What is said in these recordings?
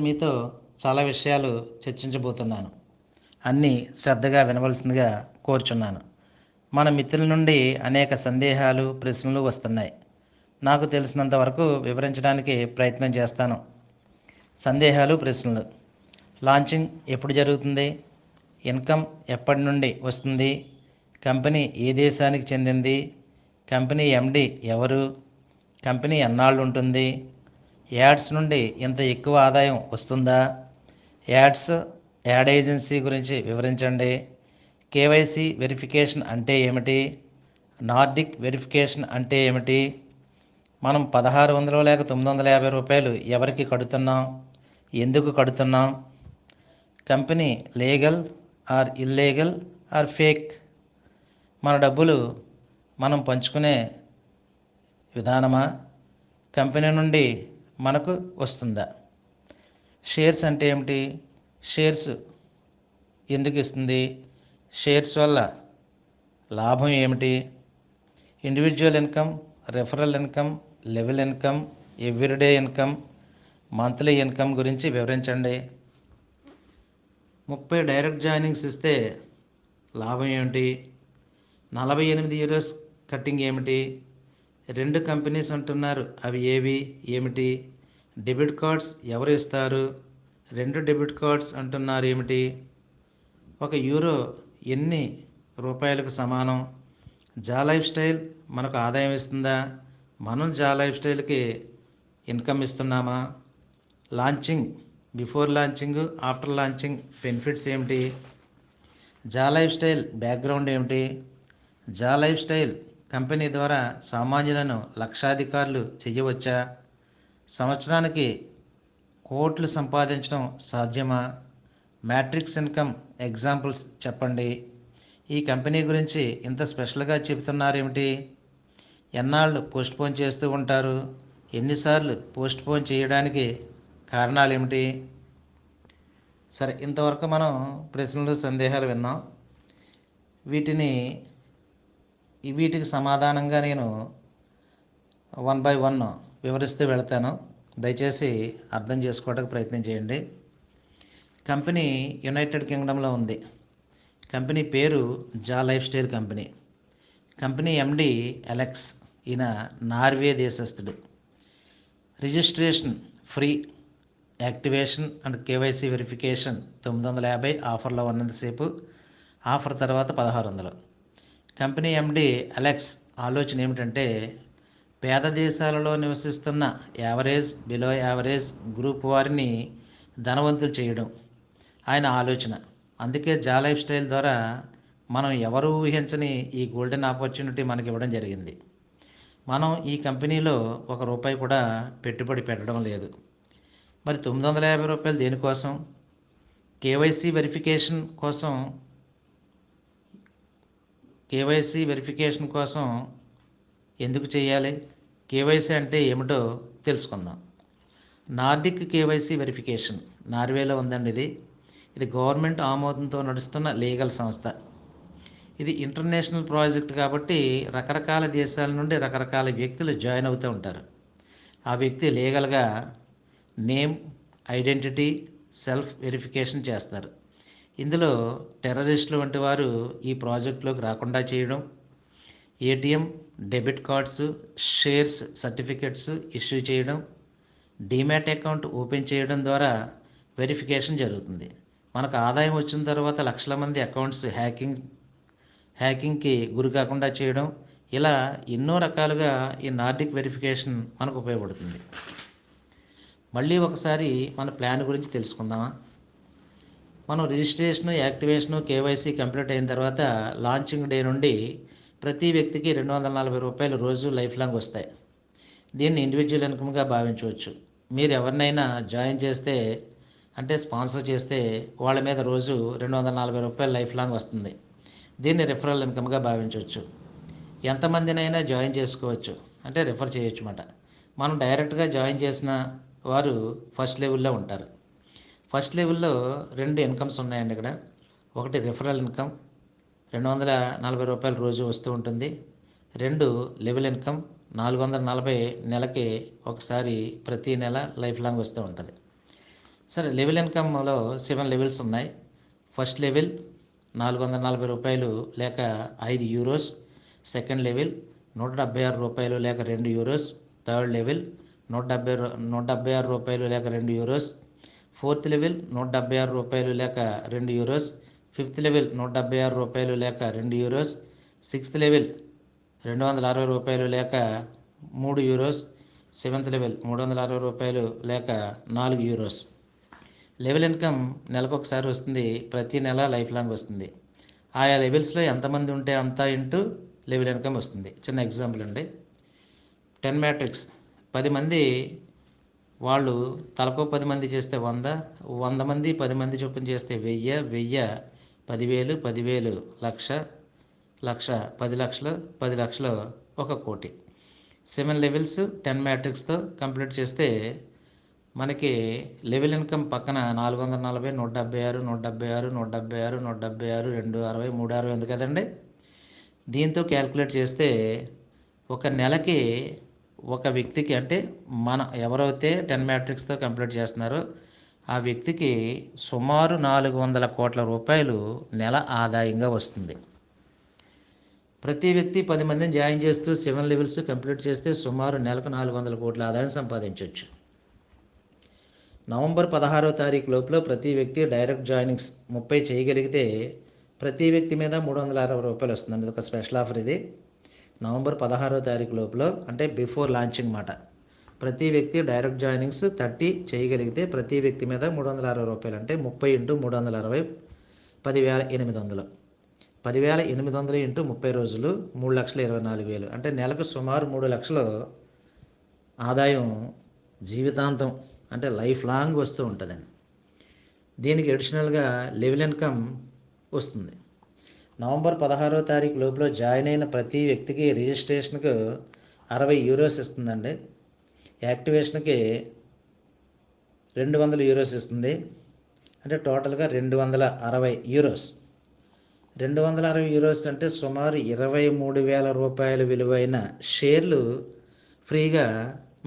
మీతో చాలా విషయాలు చర్చించబోతున్నాను. అన్నీ శ్రద్ధగా వినవలసిందిగా కోరుచున్నాను. మన మిత్రుల నుండి అనేక సందేహాలు, ప్రశ్నలు వస్తున్నాయి. నాకు తెలిసినంత వరకు వివరించడానికి ప్రయత్నం చేస్తాను. సందేహాలు, ప్రశ్నలు. లాంచింగ్ ఎప్పుడు జరుగుతుంది? ఇన్కమ్ ఎప్పటి నుండి వస్తుంది? కంపెనీ ఏ దేశానికి చెందింది? కంపెనీ ఎండి ఎవరు? కంపెనీ ఎన్నాళ్ళు ఉంటుంది? యాడ్స్ నుండి ఇంత ఎక్కువ ఆదాయం వస్తుందా? యాడ్ ఏజెన్సీ గురించి వివరించండి. కేవైసీ వెరిఫికేషన్ అంటే ఏమిటి? నార్డిక్ వెరిఫికేషన్ అంటే ఏమిటి? మనం 1600 లేక 950 రూపాయలు ఎవరికి కడుతున్నాం? ఎందుకు కడుతున్నాం? Company legal or illegal or fake? మన డబ్బులు మనం పంచుకునే విధానమా? కంపెనీ నుండి మనకు వస్తుందా? షేర్స్ అంటే ఏమిటి? షేర్స్ ఎందుకు ఇస్తుంది? షేర్స్ వల్ల లాభం ఏమిటి? Individual income, referral income, level income, everyday income, monthly income గురించి వివరించండి. 30 డైరెక్ట్ జాయినింగ్స్ ఇస్తే లాభం ఏమిటి? 48 యూరోస్ కట్టింగ్ ఏమిటి? 2 కంపెనీస్ అంటున్నారు, అవి ఏమిటి? డెబిట్ కార్డ్స్ ఎవరు ఇస్తారు? 2 డెబిట్ కార్డ్స్ అంటున్నారు ఏమిటి? 1 యూరో ఎన్ని రూపాయలకు సమానం? జా లైఫ్ స్టైల్ మనకు ఆదాయం ఇస్తుందా? మనం జా లైఫ్ స్టైల్కి ఇన్కమ్ ఇస్తున్నామా? Launching, before launching, after launching benefits ఏమిటి? జా లైఫ్ స్టైల్ బ్యాక్గ్రౌండ్ ఏమిటి? జా లైఫ్ స్టైల్ కంపెనీ ద్వారా సామాన్యులను లక్షాధికారులు చేయవచ్చా? సంవత్సరానికి కోట్లు సంపాదించడం సాధ్యమా? మ్యాట్రిక్స్ ఇన్కమ్ ఎగ్జాంపుల్స్ చెప్పండి. ఈ కంపెనీ గురించి ఇంత స్పెషల్గా చెబుతున్నారేమిటి? ఎన్నాళ్ళు పోస్ట్పోన్ చేస్తూ ఉంటారు? ఎన్నిసార్లు పోస్ట్పోన్ చేయడానికి కారణాలు ఏమిటి? సరే, ఇంతవరకు మనం ప్రశ్నలు, సందేహాలు విన్నాం. వీటికి సమాధానంగా నేను 1 by 1 వివరిస్తూ వెళతాను. దయచేసి అర్థం చేసుకోవడానికి ప్రయత్నం చేయండి. కంపెనీ యునైటెడ్ కింగ్డమ్లో ఉంది. కంపెనీ పేరు Jaa life style company. Company MD Alex, ఈయన నార్వే దేశస్థుడు. Registration free, activation and KYC verification 950, ఆఫర్లో ఉన్నంతసేపు, ఆఫర్ తర్వాత 1600. కంపెనీ ఎండి అలెక్స్ ఆలోచన ఏమిటంటే, పేద దేశాలలో నివసిస్తున్న యావరేజ్, బిలో యావరేజ్ గ్రూప్ వారిని ధనవంతులు చేయడం ఆయన ఆలోచన. అందుకే జా లైఫ్ స్టైల్ ద్వారా మనం ఎవరు ఊహించని ఈ గోల్డెన్ ఆపర్చునిటీ మనకి ఇవ్వడం జరిగింది. మనం ఈ కంపెనీలో ₹1 కూడా పెట్టుబడి పెట్టడం లేదు. మరి 950 రూపాయలు దేనికోసం? కేవైసీ వెరిఫికేషన్ కోసం ఎందుకు చేయాలి? కేవైసీ అంటే ఏమిటో తెలుసుకుందాం. నార్డిక్ కేవైసీ వెరిఫికేషన్ నార్వేలో ఉందండి. ఇది గవర్నమెంట్ ఆమోదంతో నడుస్తున్న లీగల్ సంస్థ. ఇది ఇంటర్నేషనల్ ప్రాజెక్ట్ కాబట్టి రకరకాల దేశాల నుండి రకరకాల వ్యక్తులు జాయిన్ అవుతూ ఉంటారు. ఆ వ్యక్తి లీగల్గా నేమ్, ఐడెంటిటీ, సెల్ఫ్ వెరిఫికేషన్ చేస్తారు. ఇందులో టెర్రరిస్టులు వంటి వారు ఈ ప్రాజెక్టులోకి రాకుండా చేయడం, ATM, debit cards, shares certificates issue చేయడం, డీమ్యాట్ అకౌంట్ ఓపెన్ చేయడం ద్వారా వెరిఫికేషన్ జరుగుతుంది. మనకు ఆదాయం వచ్చిన తర్వాత లక్షల మంది అకౌంట్స్ హ్యాకింగ్కి గురి కాకుండా చేయడం, ఇలా ఎన్నో రకాలుగా ఈ నార్డిక్ వెరిఫికేషన్ మనకు ఉపయోగపడుతుంది. మళ్ళీ ఒకసారి మన ప్లాన్ గురించి తెలుసుకుందామా? మనం రిజిస్ట్రేషను, యాక్టివేషను, కేవైసీ కంప్లీట్ అయిన తర్వాత లాంచింగ్ డే నుండి ప్రతి వ్యక్తికి ₹240 రోజు లైఫ్ లాంగ్ వస్తాయి. దీన్ని ఇండివిజువల్ ఇన్కమ్గా భావించవచ్చు. మీరు ఎవరినైనా జాయిన్ చేస్తే, అంటే స్పాన్సర్ చేస్తే, వాళ్ళ మీద రోజు ₹240 లైఫ్ లాంగ్ వస్తుంది. దీన్ని రిఫరల్ ఇన్కమ్గా భావించవచ్చు. ఎంతమందినైనా జాయిన్ చేసుకోవచ్చు, అంటే రిఫర్ చేయొచ్చు అన్నమాట. మనం డైరెక్ట్గా జాయిన్ చేసిన వారు ఫస్ట్ లెవెల్లో ఉంటారు. ఫస్ట్ లెవెల్లో 2 ఇన్కమ్స్ ఉన్నాయండి ఇక్కడ. ఒకటి రిఫరల్ ఇన్కమ్, ₹240 రోజు వస్తూ ఉంటుంది. 2 లెవెల్ ఇన్కమ్, 440 నెలకి ఒకసారి ప్రతి నెల లైఫ్ లాంగ్ వస్తూ ఉంటుంది. సరే, లెవెల్ ఇన్కమ్లో 7 లెవెల్స్ ఉన్నాయి. ఫస్ట్ లెవెల్ ₹440 లేక €5. సెకండ్ లెవెల్ ₹176 లేక €2. థర్డ్ లెవెల్ ₹176 లేక €2. ఫోర్త్ లెవెల్ ₹176 లేక €2. ఫిఫ్త్ లెవెల్ ₹176 లేక €2. సిక్స్త్ లెవెల్ ₹260 లేక €3. సెవెంత్ లెవెల్ ₹360 లేక €4. లెవెల్ ఇన్కమ్ నెలకు ఒకసారి వస్తుంది, ప్రతి నెల లైఫ్ లాంగ్ వస్తుంది. ఆయా లెవెల్స్లో ఎంతమంది ఉంటే అంత ఇంటూ లెవెల్ ఇన్కమ్ వస్తుంది. చిన్న ఎగ్జాంపుల్ అండి, 10 మ్యాట్రిక్స్ 10 మంది వాళ్ళు తలకో 10 మంది చేస్తే 100, 100 మంది 10 మంది చొప్పున చేస్తే 1000, 1000 10,000, 10,000 లక్ష, లక్ష 10 లక్షలు, 10 లక్షలు 1 కోటి. 7 లెవెల్స్ 10 మ్యాట్రిక్స్తో కంప్లీట్ చేస్తే మనకి లెవెల్ ఇన్కమ్ పక్కన 440, 176, 176, 176, 176, 260, 360 ఉంది కదండి. దీంతో క్యాల్కులేట్ చేస్తే ఒక నెలకి ఒక వ్యక్తికి, అంటే ఎవరైతే 10 మ్యాట్రిక్స్తో కంప్లీట్ చేస్తున్నారో ఆ వ్యక్తికి సుమారు 400 కోట్ల రూపాయలు నెల ఆదాయంగా వస్తుంది. ప్రతి వ్యక్తి 10 మందిని జాయిన్ చేస్తూ 7 లెవెల్స్ కంప్లీట్ చేస్తే సుమారు నెలకు 400 కోట్ల ఆదాయం సంపాదించవచ్చు. నవంబర్ 16వ తారీఖు లోపల ప్రతి వ్యక్తి డైరెక్ట్ జాయినింగ్స్ 30 చేయగలిగితే ప్రతి వ్యక్తి మీద ₹360 వస్తుందండి. ఇది ఒక స్పెషల్ ఆఫర్. ఇది నవంబర్ 16వ తారీఖు లోపల, అంటే బిఫోర్ లాంచింగ్ మాట. ప్రతి వ్యక్తి డైరెక్ట్ జాయినింగ్స్ 30 చేయగలిగితే ప్రతి వ్యక్తి మీద ₹360, అంటే 30 × 360 10,800. 10,800 ఇంటూ 30 రోజులు 3,24,000, అంటే నెలకు సుమారు 3 లక్షలు ఆదాయం జీవితాంతం, అంటే లైఫ్ లాంగ్ వస్తూ ఉంటుందండి. దీనికి అడిషనల్గా లెవెల్ ఇన్కమ్ వస్తుంది. నవంబర్ 16వ తారీఖు లోపల జాయిన్ అయిన ప్రతి వ్యక్తికి రిజిస్ట్రేషన్కు €60 ఇస్తుందండి. యాక్టివేషన్కి €200 ఇస్తుంది, అంటే టోటల్గా €260. €260 అంటే సుమారు ₹23,000 విలువైన షేర్లు ఫ్రీగా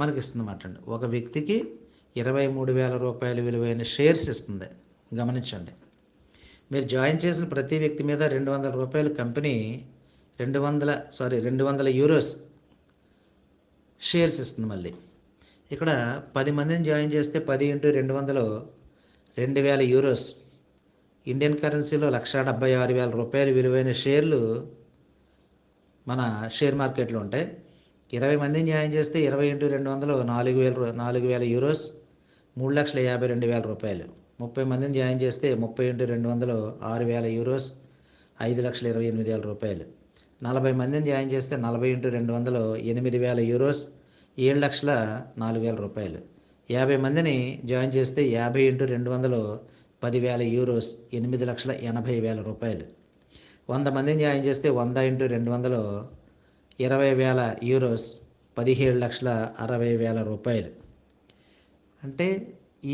మనకి ఇస్తుందన్నమాట అండి. ఒక వ్యక్తికి ₹23,000 విలువైన షేర్స్ ఇస్తుంది. గమనించండి, మీరు జాయిన్ చేసిన ప్రతి వ్యక్తి మీద €200 కంపెనీ €200 షేర్స్ ఇస్తుంది. మళ్ళీ ఇక్కడ 10 మందిని జాయిన్ చేస్తే 10 × 200 €2,000. ఇండియన్ కరెన్సీలో ₹176,000 విలువైన షేర్లు మన షేర్ మార్కెట్లో ఉంటాయి. 20 మందిని జాయిన్ చేస్తే 20 × 200 €4,000, €3,52,000. 30 మందిని జాయిన్ చేస్తే 30 × 200 €6,000, €5,28,000. 40 మందిని జాయిన్ చేస్తే 40 × 200 €8,000, €7,04,000. 50 మందిని జాయిన్ చేస్తే 50 × 200 €10,000, €8,80,000. 100 మందిని జాయిన్ చేస్తే 100 × 200 €20,000, €17,60,000. అంటే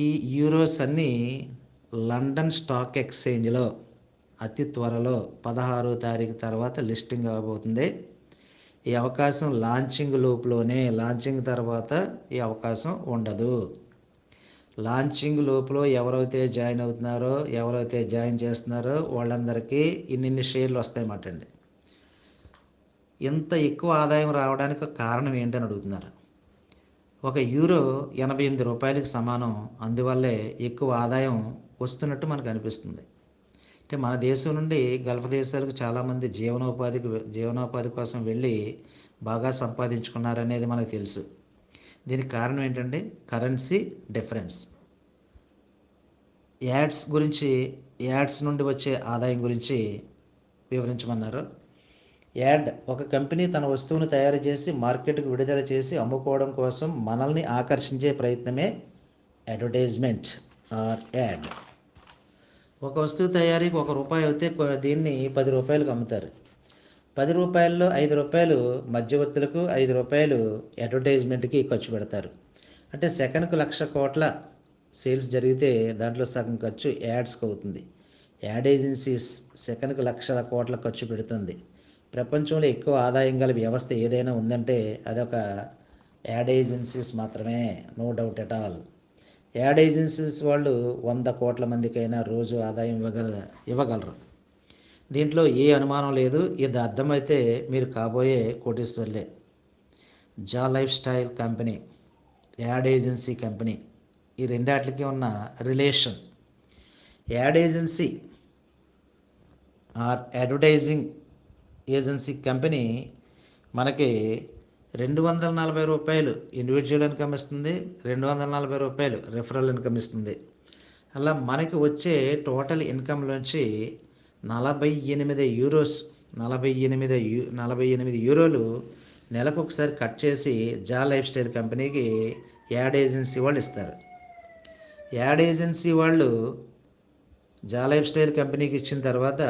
ఈ యూరోస్ అన్నీ లండన్ స్టాక్ ఎక్స్చేంజ్లో అతి త్వరలో 16వ తారీఖు తర్వాత లిస్టింగ్ అవ్వబోతుంది. ఈ అవకాశం లాంచింగ్ లోపులోనే, లాంచింగ్ తర్వాత ఈ అవకాశం ఉండదు. లాంచింగ్ లోపల ఎవరైతే జాయిన్ అవుతున్నారో, ఎవరైతే జాయిన్ చేస్తున్నారో వాళ్ళందరికీ ఇన్ని షేర్లు వస్తాయన్నమాట అండి. ఇంత ఎక్కువ ఆదాయం రావడానికి కారణం ఏంటని అడుగుతున్నారు. €1 88 సమానం. అందువల్లే ఎక్కువ ఆదాయం వస్తున్నట్టు మనకు అనిపిస్తుంది. అంటే మన దేశం నుండి గల్ఫ్ దేశాలకు చాలామంది జీవనోపాధి కోసం వెళ్ళి బాగా సంపాదించుకున్నారనేది మనకు తెలుసు. దీనికి కారణం ఏంటంటే కరెన్సీ డిఫరెన్స్. యాడ్స్ నుండి వచ్చే ఆదాయం గురించి వివరించమన్నారు. యాడ్, ఒక కంపెనీ తన వస్తువును తయారు చేసి మార్కెట్కు విడుదల చేసి అమ్ముకోవడం కోసం మనల్ని ఆకర్షించే ప్రయత్నమే అడ్వర్టైజ్మెంట్ ఆర్ యాడ్. ఒక వస్తువు తయారీకి ₹1 అయితే దీన్ని ₹10కి అమ్ముతారు. ₹10లో ₹5 మధ్యవర్తులకు, ₹5 అడ్వర్టైజ్మెంట్కి ఖర్చు పెడతారు. అంటే సెకనుకు 1,00,000 కోట్ల సేల్స్ జరిగితే దాంట్లో సగం ఖర్చు యాడ్స్కి అవుతుంది. యాడ్ ఏజెన్సీస్ సెకనుకు 1,00,000 కోట్ల ఖర్చు పెడుతుంది. ప్రపంచంలో ఎక్కువ ఆదాయం గల వ్యవస్థ ఏదైనా ఉందంటే అదొక యాడ్ ఏజెన్సీస్ మాత్రమే, no doubt at all. Ad agencies వాళ్ళు 100 కోట్ల మందికైనా రోజు ఆదాయం ఇవ్వగలరు. దీంట్లో ఏ అనుమానం లేదు. ఇది అర్థమైతే మీరు కాబోయే కోటీశ్వర్లే. Jaa life style company, ad agency company, ఈ రెండాటికి ఉన్న relation. Ad agency or advertising agency company మనకి ₹240 ఇండివిజువల్ ఇన్కమ్ ఇస్తుంది, ₹240 రిఫరల్ ఇన్కమ్ ఇస్తుంది. అలా మనకి వచ్చే టోటల్ ఇన్కమ్లోంచి 48 యూరోస్ 48 యూరోలు నెలకు ఒకసారి కట్ చేసి జా లైఫ్ స్టైల్ కంపెనీకి యాడ్ ఏజెన్సీ వాళ్ళు ఇస్తారు. యాడ్ ఏజెన్సీ వాళ్ళు జా లైఫ్ స్టైల్ కంపెనీకి ఇచ్చిన తర్వాత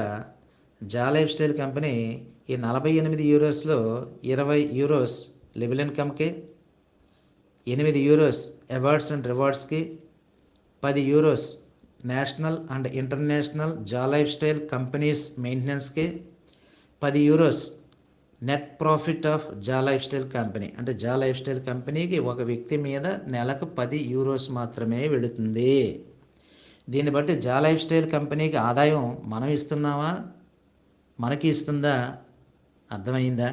జా లైఫ్ స్టైల్ కంపెనీ ఈ 48 యూరోస్లో 20 యూరోస్ లెవెల్ ఇన్కమ్కి, 8 యూరోస్ అవార్డ్స్ అండ్ రివార్డ్స్కి, 10 euros national and international Jaa life style companies మెయింటెనెన్స్కి, 10 euros net profit of Jaa life style company. అంటే జా లైఫ్ స్టైల్ కంపెనీకి ఒక వ్యక్తి మీద నెలకు 10 యూరోస్ మాత్రమే వెళుతుంది. దీన్ని బట్టి జా లైఫ్ స్టైల్ కంపెనీకి ఆదాయం మనం ఇస్తున్నామా, మనకి ఇస్తుందా అర్థమైందా?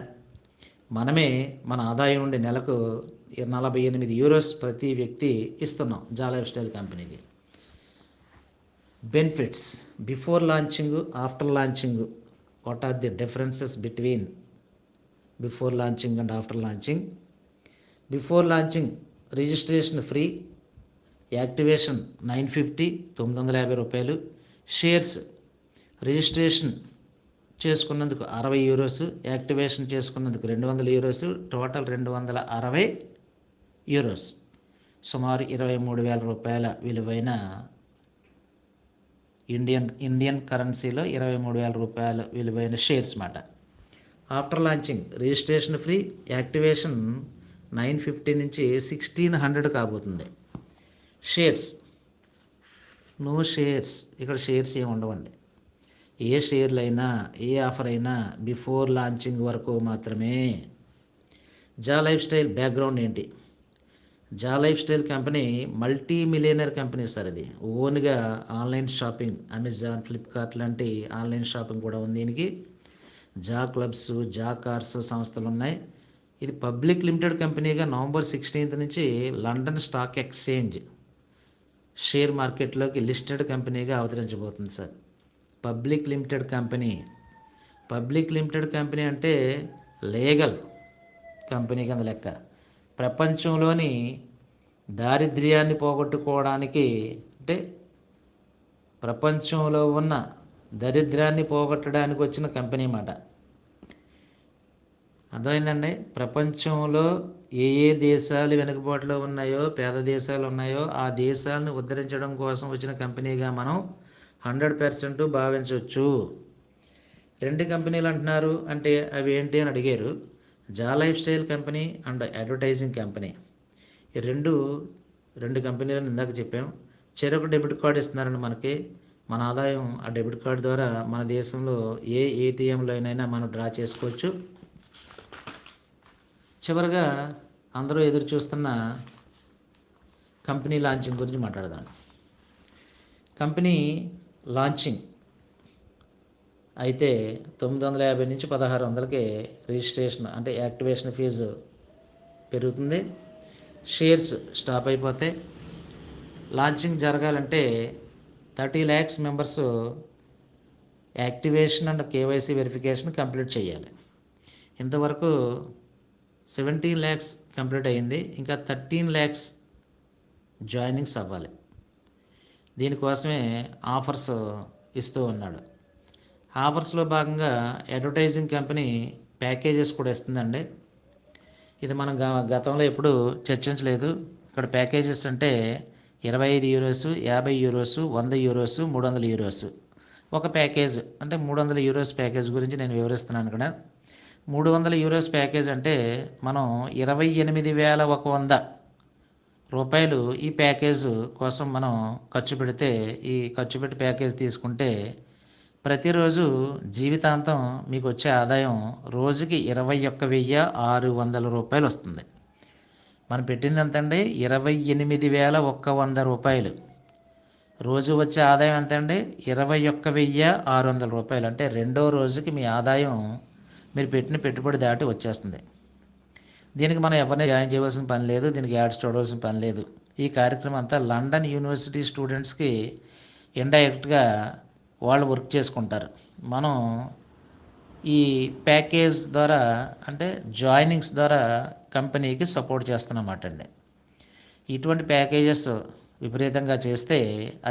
మనమే మన ఆదాయం నుండి నెలకు 48 యూరోస్ ప్రతి వ్యక్తి ఇస్తున్నాం జా లైఫ్ స్టైల్ కంపెనీకి. Benefits before launching, after launching. What are the differences between before launching and after launching? Before launching registration free, activation ₹950. Shares registration చేసుకున్నందుకు 60 యూరోస్, యాక్టివేషన్ చేసుకున్నందుకు 200 యూరోస్, టోటల్ 260 యూరోస్, సుమారు ₹23,000 విలువైన ఇండియన్ కరెన్సీలో ₹23,000 విలువైన షేర్స్ మాట. After launching registration free, activation 950 నుంచి 1600 కాబోతుంది. Shares no shares, ఇక్కడ షేర్స్ ఏమి ఉండవండి. ఏ షేర్లు అయినా ఏ ఆఫర్ అయినా బిఫోర్ లాంచింగ్ వరకు మాత్రమే. జా లైఫ్ స్టైల్ బ్యాక్గ్రౌండ్ ఏంటి? జా life style company multi millionaire company sir. ఇది ఓన్గా ఆన్లైన్ షాపింగ్, అమెజాన్, ఫ్లిప్కార్ట్ లాంటి ఆన్లైన్ షాపింగ్ కూడా ఉంది దీనికి. జా క్లబ్స్, జా కార్స్ సంస్థలు ఉన్నాయి. ఇది పబ్లిక్ లిమిటెడ్ కంపెనీగా November 16 నుంచి లండన్ స్టాక్ ఎక్స్చేంజ్ షేర్ మార్కెట్లోకి లిస్టెడ్ కంపెనీగా అవతరించబోతుంది sir. Public limited company. Public limited company అంటే లీగల్ కంపెనీ కింద లెక్క. ప్రపంచంలోని దారిద్ర్యాన్ని పోగొట్టుకోవడానికి, అంటే ప్రపంచంలో ఉన్న దరిద్రాన్ని పోగొట్టడానికి వచ్చిన కంపెనీ మాట. అర్థమైందండి? ప్రపంచంలో ఏ ఏ దేశాలు వెనుకబాటులో ఉన్నాయో, పేద దేశాలు ఉన్నాయో ఆ దేశాలను ఉద్ధరించడం కోసం వచ్చిన కంపెనీగా మనం 100% భావించవచ్చు. 2 కంపెనీలు అంటున్నారు అంటే అవి ఏంటి అని అడిగారు. జా life style company and advertising company. ఈ రెండు కంపెనీలను ఇందాక చెప్పాం. చెరొక డెబిట్ కార్డు ఇస్తున్నారండి మనకి. మన ఆదాయం ఆ డెబిట్ కార్డు ద్వారా మన దేశంలో ఏ ఏటీఎంలోనైనా మనం డ్రా చేసుకోవచ్చు. చివరిగా అందరూ ఎదురు చూస్తున్న కంపెనీ లాంచింగ్ గురించి మాట్లాడదాం. కంపెనీ లాంచింగ్ అయితే 950 నుంచి 1600కి రిజిస్ట్రేషన్ అంటే యాక్టివేషన్ ఫీజు పెరుగుతుంది. షేర్స్ స్టాప్ అయిపోతాయి. లాంచింగ్ జరగాలంటే 30 lakhs members activation and KYC verification complete చేయాలి. ఇంతవరకు 17 lakhs కంప్లీట్ అయ్యింది. ఇంకా 13 lakhs జాయినింగ్స్ అవ్వాలి. దీనికోసమే ఆఫర్స్ ఇస్తూ ఉన్నాడు. ఆఫర్స్లో భాగంగా అడ్వర్టైజింగ్ కంపెనీ ప్యాకేజెస్ కూడా ఇస్తుందండి. ఇది మనం గతంలో ఎప్పుడు చర్చించలేదు. ఇక్కడ ప్యాకేజెస్ అంటే 25 యూరోస్, 50 యూరోస్, 100 యూరోస్, 300 యూరోస్. ఒక ప్యాకేజ్ అంటే 300 యూరోస్ ప్యాకేజ్ గురించి నేను వివరిస్తున్నాను ఇక్కడ. 300 యూరోస్ ప్యాకేజ్ అంటే మనం 28,100 రూపాయలు ఈ ప్యాకేజ్ కోసం మనం ఖర్చు పెడితే, ఈ ఖర్చు పెట్టి ప్యాకేజ్ తీసుకుంటే ప్రతిరోజు జీవితాంతం మీకు వచ్చే ఆదాయం రోజుకి 21,600 రూపాయలు వస్తుంది. మనం పెట్టింది ఎంతండి? 28,100 రూపాయలు. రోజు వచ్చే ఆదాయం ఎంతండి? 21,600 రూపాయలు. అంటే రెండో రోజుకి మీ ఆదాయం మీరు పెట్టిన పెట్టుబడి దాటి వచ్చేస్తుంది. దీనికి మనం ఎవరిని జాయిన్ చేయవలసిన పని లేదు. దీనికి యాడ్స్ చూడవలసిన పని లేదు. ఈ కార్యక్రమం అంతా లండన్ యూనివర్సిటీ స్టూడెంట్స్కి ఇండైరెక్ట్గా వాళ్ళు వర్క్ చేసుకుంటారు. మనం ఈ ప్యాకేజ్ ద్వారా అంటే జాయినింగ్స్ ద్వారా కంపెనీకి సపోర్ట్ చేస్తున్నమాట అండి. ఇటువంటి ప్యాకేజెస్ విపరీతంగా చేస్తే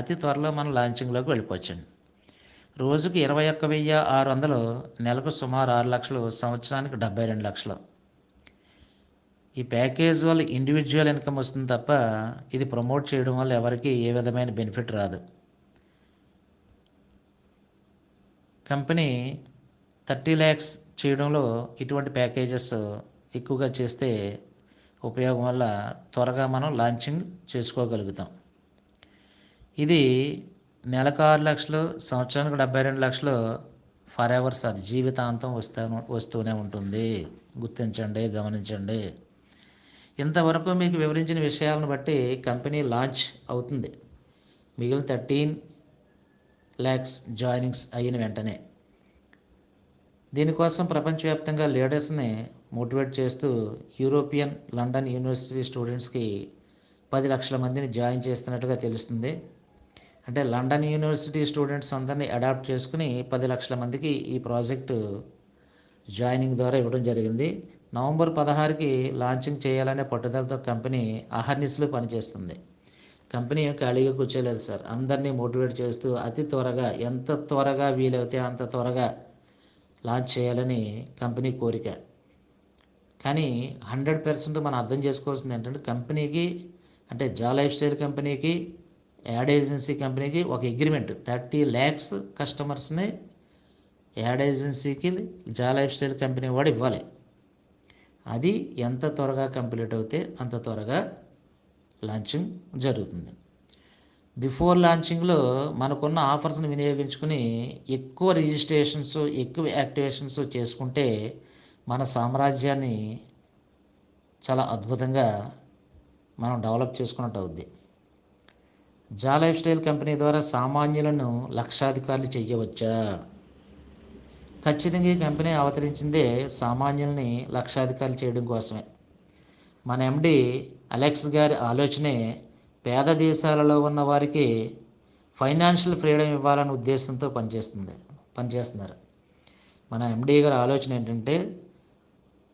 అతి త్వరలో మనం లాంచింగ్లోకి వెళ్ళిపోవచ్చండి. రోజుకి 21,600, నెలకు సుమారు 6 లక్షలు, సంవత్సరానికి 72 లక్షలు. ఈ ప్యాకేజ్ వల్ల ఇండివిజువల్ ఇన్కమ్ వస్తుంది తప్ప ఇది ప్రమోట్ చేయడం వల్ల ఎవరికి ఏ విధమైన బెనిఫిట్ రాదు. కంపెనీ 30 lakhs చేయడంలో ఇటువంటి ప్యాకేజెస్ ఎక్కువగా చేస్తే ఉపయోగం వల్ల త్వరగా మనం లాంచింగ్ చేసుకోగలుగుతాం. ఇది నెలకు 6 లక్షలు, సంవత్సరానికి 72 లక్షలు ఫర్ ఎవర్ సార్, జీవితాంతం వస్తూనే ఉంటుంది. గుర్తించండి, గమనించండి. ఇంతవరకు మీకు వివరించిన విషయాలను బట్టి కంపెనీ లాంచ్ అవుతుంది మిగిలిన 13 lakhs జాయినింగ్స్ అయిన వెంటనే. దీనికోసం ప్రపంచవ్యాప్తంగా లీడర్స్ని మోటివేట్ చేస్తూ యూరోపియన్ లండన్ యూనివర్సిటీ స్టూడెంట్స్కి 10 లక్షల మందిని జాయిన్ చేస్తున్నట్టుగా తెలుస్తుంది. అంటే లండన్ యూనివర్సిటీ స్టూడెంట్స్ అందరినీ అడాప్ట్ చేసుకుని 10 లక్షల మందికి ఈ ప్రాజెక్టు జాయినింగ్ ద్వారా ఇవ్వడం జరిగింది. నవంబర్ 16కి లాంచింగ్ చేయాలనే పట్టుదలతో కంపెనీ అహర్నిశలు పనిచేస్తుంది. కంపెనీ ఖాళీగా కూర్చోలేదు సార్. అందరినీ మోటివేట్ చేస్తూ అతి త్వరగా, ఎంత త్వరగా వీలైతే అంత త్వరగా లాంచ్ చేయాలని కంపెనీ కోరిక. కానీ 100% మనం అర్థం చేసుకోవాల్సింది ఏంటంటే, కంపెనీకి అంటే జా లైఫ్ స్టైల్ కంపెనీకి, యాడ్ ఏజెన్సీ కంపెనీకి ఒక అగ్రిమెంట్ 30 lakhs కస్టమర్స్ని యాడ్ ఏజెన్సీకి జా లైఫ్ స్టైల్ కంపెనీ వాడు ఇవ్వాలి. అది ఎంత త్వరగా కంప్లీట్ అవుతే అంత త్వరగా లాంచింగ్ జరుగుతుంది. బిఫోర్ లాంచింగ్లో మనకున్న ఆఫర్స్ని వినియోగించుకుని ఎక్కువ రిజిస్ట్రేషన్స్, ఎక్కువ యాక్టివేషన్స్ చేసుకుంటే మన సామ్రాజ్యాన్ని చాలా అద్భుతంగా మనం డెవలప్ చేసుకున్నట్టు అవుద్ది. జా లైఫ్ స్టైల్ కంపెనీ ద్వారా సామాన్యులను లక్షాధికారులు చేయవచ్చా? ఖచ్చితంగా ఈ కంపెనీ అవతరించిందే సామాన్యుల్ని లక్షాధికారులు చేయడం కోసమే. మన ఎండి అలెక్స్ గారి ఆలోచనే పేద దేశాలలో ఉన్న వారికి ఫైనాన్షియల్ ఫ్రీడమ్ ఇవ్వాలనే ఉద్దేశంతో పనిచేస్తున్నారు. మన ఎండి గారి ఆలోచన ఏంటంటే,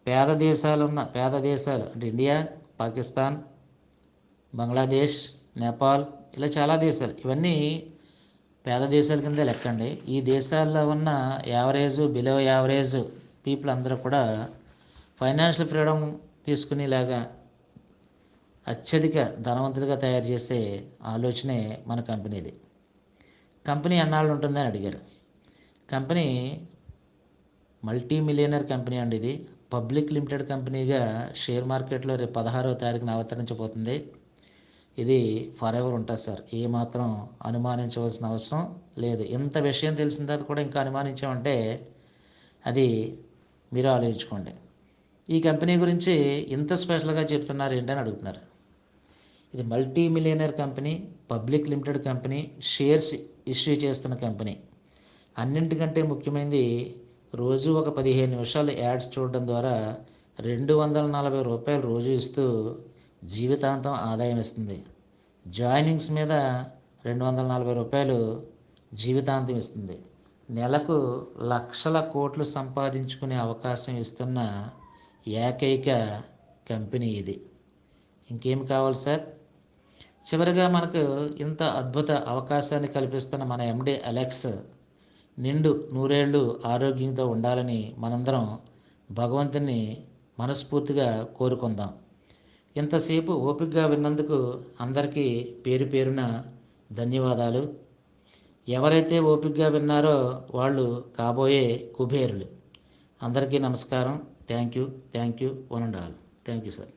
పేద దేశాలు అంటే ఇండియా, పాకిస్తాన్, బంగ్లాదేశ్, నేపాల్, ఇలా చాలా దేశాలు, ఇవన్నీ పేద దేశాల కింద లెక్కండి. ఈ దేశాల్లో ఉన్న బిలో యావరేజ్ పీపుల్ అందరూ కూడా ఫైనాన్షియల్ ఫ్రీడమ్ తీసుకునేలాగా అత్యధిక ధనవంతులుగా తయారు చేసే ఆలోచనే మన కంపెనీది. కంపెనీ ఎన్నాళ్ళు ఉంటుందని అడిగారు. కంపెనీ మల్టీ మిలియనర్ కంపెనీ అండి. ఇది పబ్లిక్ లిమిటెడ్ కంపెనీగా షేర్ మార్కెట్లో రేపు 16వ తారీఖున అవతరించబోతుంది. ఇది ఫర్ ఎవర్ ఉంటుంది సార్. ఏమాత్రం అనుమానించవలసిన అవసరం లేదు. ఇంత విషయం తెలిసిన తర్వాత కూడా ఇంకా అనుమానించామంటే అది మీరు ఆలోచించుకోండి. ఈ కంపెనీ గురించి ఇంత స్పెషల్గా చెప్తున్నారు ఏంటని అడుగుతున్నారు. ఇది multi millionaire company, public limited company, shares issue చేస్తున్న కంపెనీ. అన్నింటికంటే ముఖ్యమైనది, రోజు ఒక 15 నిమిషాలు యాడ్స్ చూడడం ద్వారా 240 రూపాయలు రోజు ఇస్తూ జీవితాంతం ఆదాయం ఇస్తుంది. జాయినింగ్స్ మీద 240 రూపాయలు జీవితాంతం ఇస్తుంది. నెలకు లక్షల కోట్లు సంపాదించుకునే అవకాశం ఇస్తున్న ఏకైక కంపెనీ ఇది. ఇంకేం కావాలి సార్? చివరిగా మనకు ఇంత అద్భుత అవకాశాన్ని కల్పిస్తున్న మన ఎండి అలెక్స్ నిండు నూరేళ్ళు ఆరోగ్యంతో ఉండాలని మనందరం భగవంతుని మనస్ఫూర్తిగా కోరుకుందాం. ఇంతసేపు ఓపికగా విన్నందుకు అందరికీ పేరు పేరున ధన్యవాదాలు. ఎవరైతే ఓపికగా విన్నారో వాళ్ళు కాబోయే కుబేరులు. అందరికీ నమస్కారం. Thank you. One and all. Thank you sir.